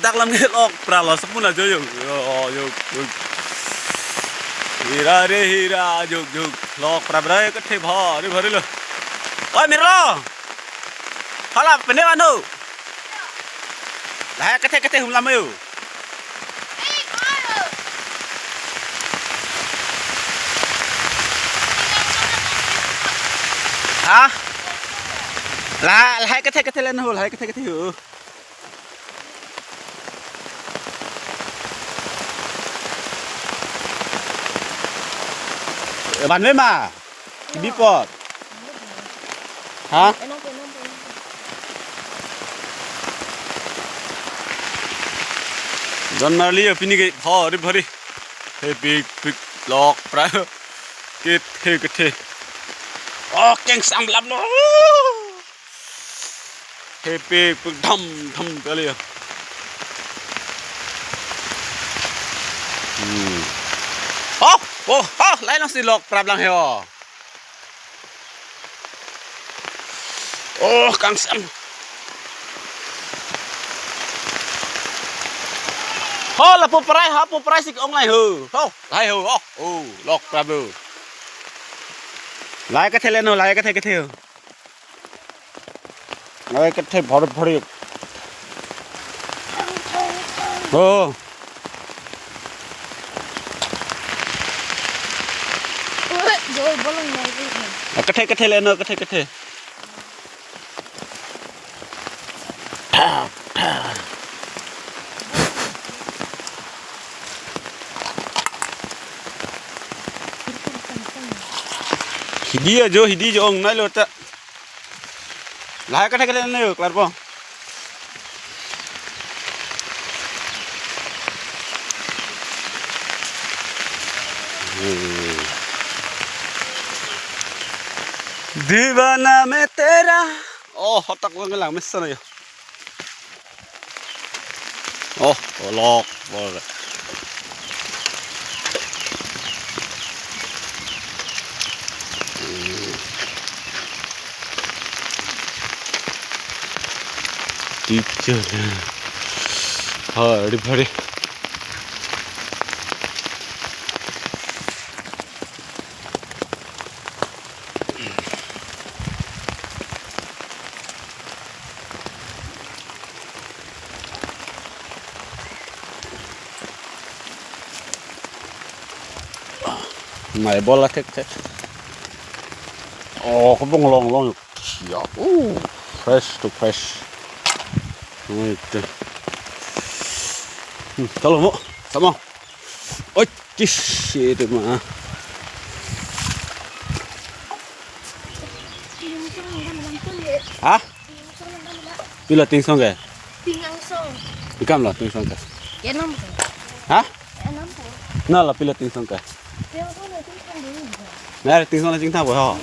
Tác lắm nghe lọc pra lo sepun aja yuk. Yuk. Hira yuk. Lok pra bra ke the bhari lo. Oi Mirlo. Hala pene manu. Lah ke hum lam yuk. Hả? Là hai cái thế lên hồ, hai cái thế hử. Bạn với mà. Đi bọt. Hả? Don Marley ở pini cái phari. Hey big lock pra. Cái thế. Keng sam lắm nó. Happy thầm cái liền. Lại nó xì lọc prab lang heo. Kang sam. Là pu prai sik ong lai hư. Lai hư. Lọc prab. Lại cái thế lên nó lại cái thế. Lại cái thế phari. Rồi bolong này. Cái thế lên nó cái thế. Hidi jo ông nói luôn ta. Lại cái lên này được là không? दीवाना में तेरा तक वो lang miss na 'yo. Lok. Teacher. Bari. Mày bola thế. Có bông long. Fresh. Tolong mo, sama. Shit mà. Hả? Pila ting song kah? Ikam lah ting song kah? Hả? Nah lah pila ting song kah? Nah ting song là chính thang của họ.